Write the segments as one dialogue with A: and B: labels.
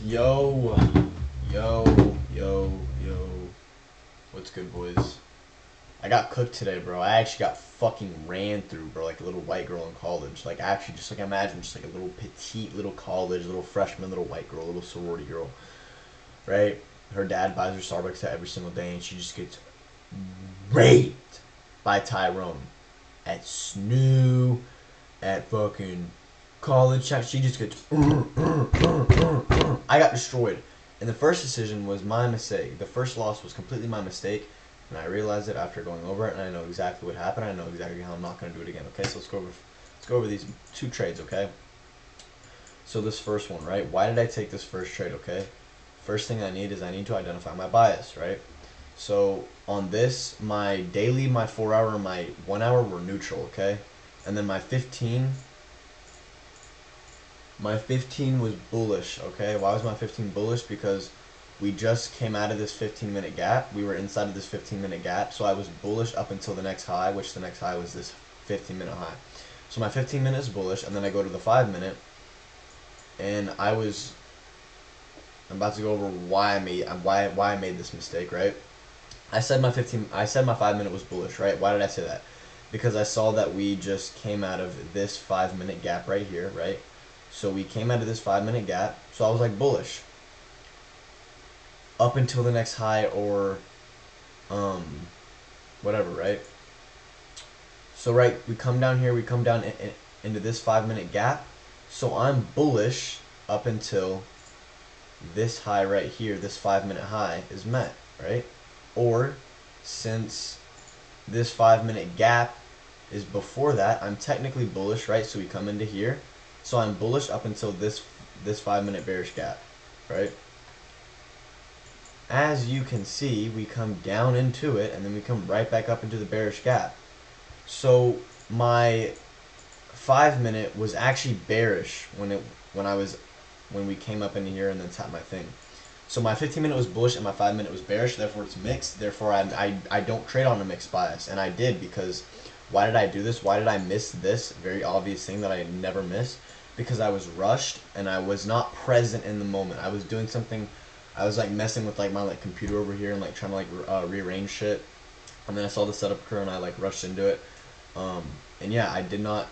A: Yo, yo. What's good, boys? I got cooked today, bro. I actually got fucking ran through, bro, like a little white girl in college. Like, actually, just like imagine, just like a little petite little college, little freshman, little white girl, little sorority girl, right? Her dad buys her Starbucks every single day, and she just gets raped by Tyrone at SNU, at fucking college. She just gets. I got destroyed. And the first decision was my mistake. The first loss was completely my mistake, and I realized it after going over it, and I know exactly what happened. I know exactly how I'm not going to do it again. Okay, so let's go over these two trades. Okay. So this first one, right? Why did I take this first trade? Okay. First thing I need to identify my bias, right? So on this, my daily, my 4 hour, and my 1 hour were neutral. Okay, and then my 15 was bullish, okay? Why was my 15 bullish? Because we just came out of this 15-minute gap. We were inside of this 15-minute gap, so I was bullish up until the next high, which the next high was this 15-minute high. So my 15 minutes is bullish, and then I go to the 5 minute, and I'm about to go over why I made this mistake, right? I said my 5 minute was bullish, right? Why did I say that? Because I saw that we just came out of this 5 minute gap right here, right? So we came out of this 5 minute gap. So I was like bullish up until the next high or um whatever, right? So right, we come down here, we come down into this 5 minute gap. So I'm bullish up until this high right here, this 5 minute high is met, right? Or since this 5 minute gap is before that, I'm technically bullish, right? So we come into here. So I'm bullish up until this 5 minute bearish gap, right? As you can see, we come down into it and then we come right back up into the bearish gap. So my 5 minute was actually bearish when we came up into here and then tapped my thing. So my 15 minute was bullish and my 5 minute was bearish. Therefore, it's mixed. Therefore, I don't trade on a mixed bias, and I did because why did I do this? Why did I miss this very obvious thing that I never miss? Because I was rushed and I was not present in the moment. I was doing something. I was like messing with like my like computer over here and like trying to like rearrange shit. And then I saw the setup occur and I like rushed into it. Um, and yeah, I did not.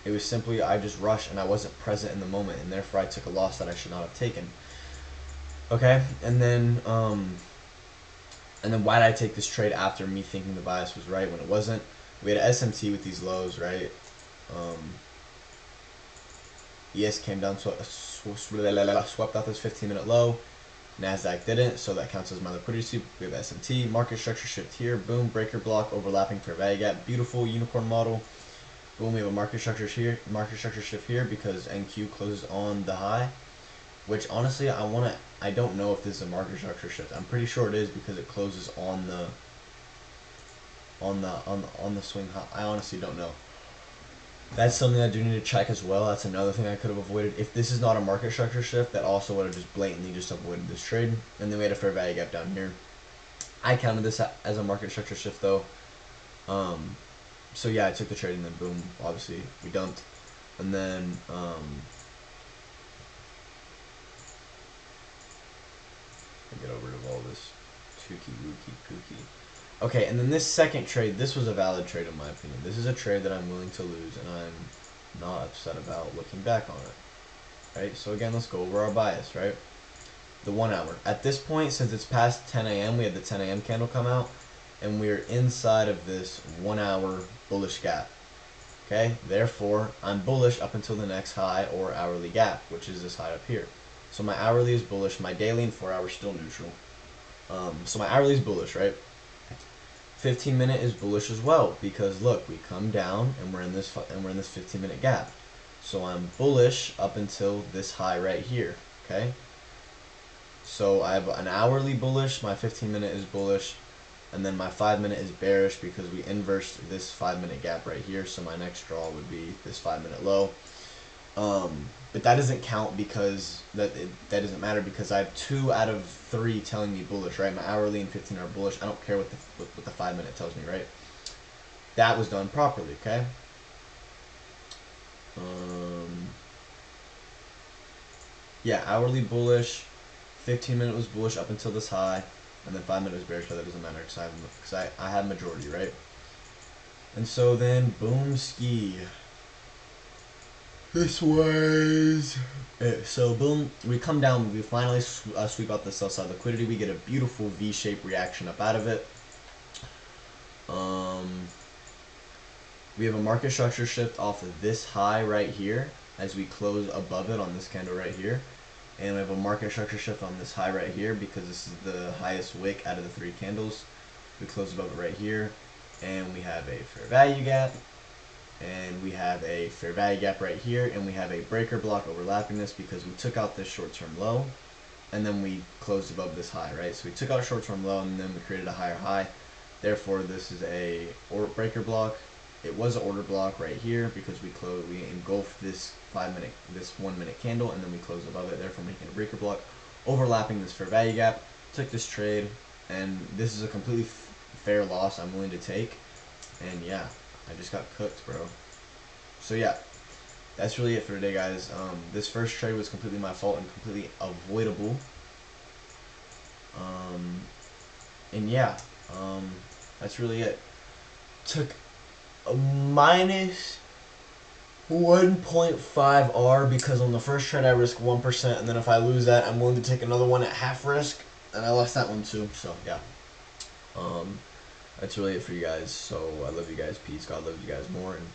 A: It was simply I just rushed and I wasn't present in the moment, and therefore I took a loss that I should not have taken. Okay, and then why did I take this trade after me thinking the bias was right when it wasn't? We had an SMT with these lows, right? ES came down, swept out this 15-minute low. NASDAQ didn't, so that counts as my liquidity. We have SMT, market structure shift here, boom, breaker block, overlapping fair value gap, beautiful unicorn model. Boom, we have a market structure shift here because NQ closes on the high, which honestly I don't know if this is a market structure shift. I'm pretty sure it is because it closes on the swing high. I honestly don't know. That's something I do need to check as well. That's another thing I could have avoided. If this is not a market structure shift, that also would have just blatantly just avoided this trade. And then we had a fair value gap down here. I counted this as a market structure shift though. So yeah, I took the trade and then boom, obviously we dumped. And then get over to all this tukey wookie pookie. Okay, and then this second trade, this was a valid trade in my opinion. This is a trade that I'm willing to lose and I'm not upset about looking back on it. Right? So again, let's go over our bias, right? The 1 hour. At this point, since it's past 10 a.m., we had the 10 a.m. candle come out, and we're inside of this 1 hour bullish gap. Okay? Therefore, I'm bullish up until the next high or hourly gap, which is this high up here. So my hourly is bullish, my daily and 4 hour still neutral. So my hourly is bullish, right? 15-minute is bullish as well because look, we come down and we're in this 15-minute gap. So I'm bullish up until this high right here, okay? So I have an hourly bullish, my 15-minute is bullish, and then my 5-minute is bearish because we inversed this 5-minute gap right here. So my next draw would be this 5-minute low. But that doesn't count because that doesn't matter because I have 2 out of 3 telling me bullish, right? My hourly and 15 are bullish. I don't care what the 5-minute tells me, right? That was done properly, okay? yeah, hourly bullish, 15-minute was bullish up until this high, and then 5-minute was bearish, but that doesn't matter because I had majority, right? And so then, boom ski. This was it. So boom, we come down, we finally sweep out the sell side liquidity. We get a beautiful V-shaped reaction up out of it. We have a market structure shift off of this high right here as we close above it on this candle right here. And we have a market structure shift on this high right here because this is the highest wick out of the 3 candles. We close above it right here. And we have a fair value gap. And we have a fair value gap right here. And we have a breaker block overlapping this because we took out this short-term low. And then we closed above this high, right? So we took out a short-term low and then we created a higher high. Therefore, this is a breaker block. It was an order block right here because we engulfed this 1-minute candle, and then we closed above it, therefore making a breaker block, overlapping this fair value gap. Took this trade, and this is a completely fair loss I'm willing to take. And yeah, I just got cooked, bro. So yeah, that's really it for today, guys. This first trade was completely my fault and completely avoidable. And yeah, that's really it. Took a minus 1.5 R because on the first trade I risk 1%, and then if I lose that, I'm willing to take another one at half risk, and I lost that one too. So yeah, that's really it for you guys. So I love you guys. Peace. God loves you guys more, and